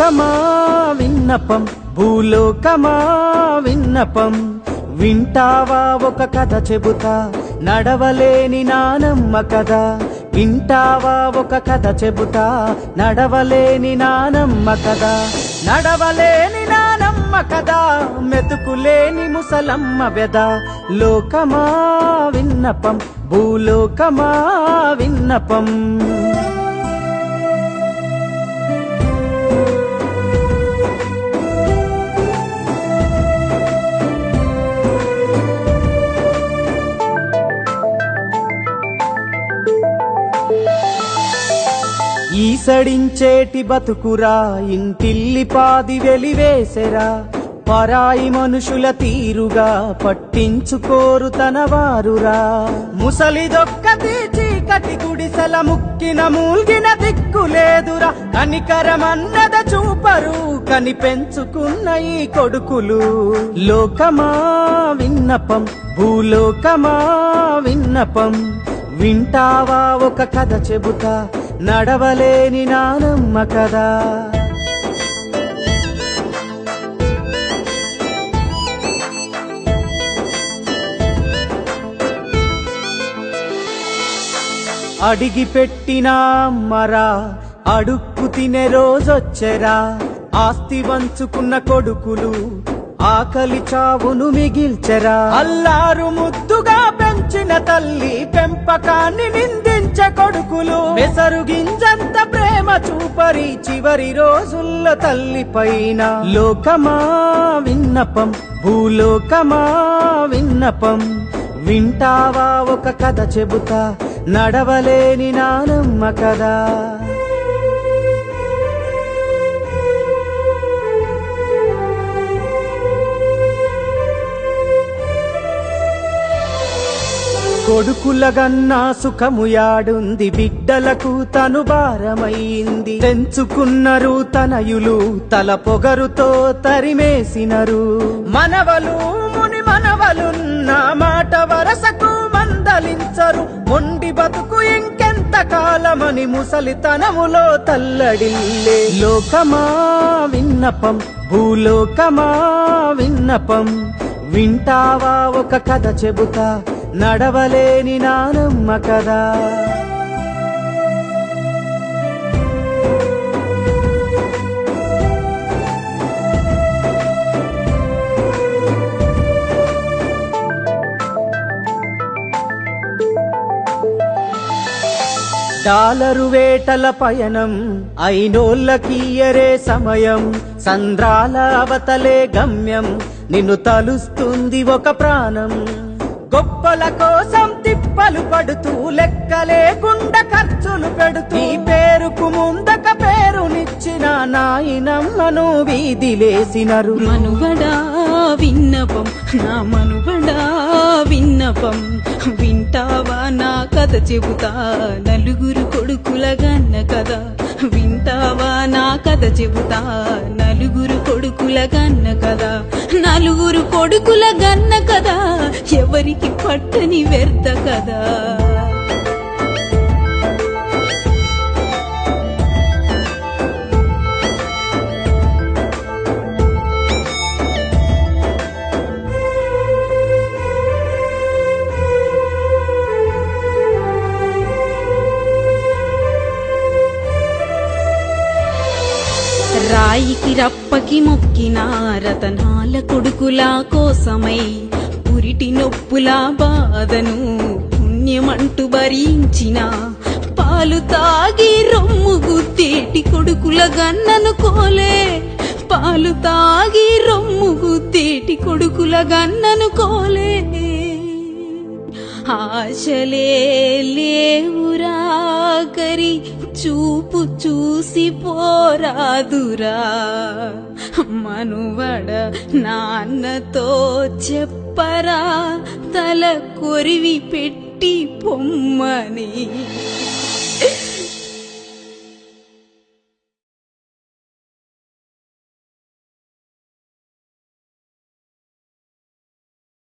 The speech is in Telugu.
భూలోకమా విన్నపం, భూలోకమా విన్నపం, వింటావా ఒక కథ చెబుతా, నడవలేని నానమ్మ కథ. వింటావా ఒక కథ చెబుతా, నడవలేని నానమ్మ కథ. నడవలేని నానమ్మ కథ, మెతుకులేని ముసలమ్మ వ్యధ. లోకమా విన్నపం, భూలోకమా విన్నపం. ఈసడించేటి బతుకురా, ఇంటిల్లి పాది వెలివేసెరా. పరాయి మనుషుల తీరుగా పట్టించుకోరు తన వారురా. ముసలిదొక్కటి చీకటి గుడిసెల ముక్కిన మూల్గిన దిక్కులేదురా. కనికరమన్నద చూపరు కని పెంచుకున్న ఈ కొడుకులు. లోకమా విన్నపం, భూలోకమా విన్నపం, వింటావా ఒక కథ చెబుతా, నడవలేని నానమ్మ కదా. అడిగి పెట్టిన అమ్మరా, అడుక్కు తినే రోజొచ్చెరా. ఆస్తి వంచుకున్న కొడుకులు ఆకలి చావును మిగిల్చెరా. అల్లారు ముద్దుగా పెంచిన తల్లి పెంపకాన్ని నిందించే కొడుకులు. మెసరు గింజంత ప్రేమ చూపరి చివరి రోజుల్లో తల్లి పైన. లోకమా విన్నపం, భూలోకమా విన్నపం, వింటావా ఒక కథ చెబుతా, నడవలేని నానమ్మ కదా. కొడుకులగన్నా సుఖము యాడుంది, బిడ్డలకు తను భారమైంది. తెంచుకున్నరు తనయులు తల పొగరుతో తరిమేసినరు. మనవలు ముని మనవలున్న మాట వరసకు మందలించరు. మొండి బతుకు ఇంకెంత కాలమని ముసలితనములో తల్లడిల్లే. లోకమా విన్నపం, భూలోకమా విన్నపం, వింటావా ఒక కథ చెబుతా, నడవలేని నానమ్మ కదా. డాలరు వేటల పయనం అయినోళ్ళకియరే సమయం. సంద్రాల అవతలే గమ్యం, నిన్ను తలుస్తుంది ఒక ప్రాణం. గొప్పల కోసం తిప్పలు పడుతూ లెక్క లేకుండా ఖర్చులు పెడుతూ ఈ పేరుకు ముందక పేరునిచ్చిన నాయనమ్మను వీధిలేసినరు. మనువడా విన్నపం, నా మనువడా విన్నపం, వింటావా నా కథ చెబుతా, నలుగురు కొడుకుల గన్న కథ. వింటావా నా కథ చెబుతా, నలుగురు కొడుకుల గన్న కథ. నలుగురు కొడుకుల గన్న కదా, ఎవరికి పట్టని వ్యర్థ కదా. రాయికి రప్పకి మొక్కిన రతనాల కొడుకుల కోసమై, పురిటి నొప్పుల బాధను పుణ్యమంటూ భరించిన, పాలు తాగి రొమ్ము గుద్దేటి కొడుకుల గన్ననుకోలే. పాలు తాగి రొమ్ము గుద్దేటి కొడుకుల గన్ననుకోలే. ఆశలే లేవురా కరి చూపు చూసి పోరాదురా. మనువడ నాన్నతో చెప్పరా, తల కొరివి పెట్టి పొమ్మని.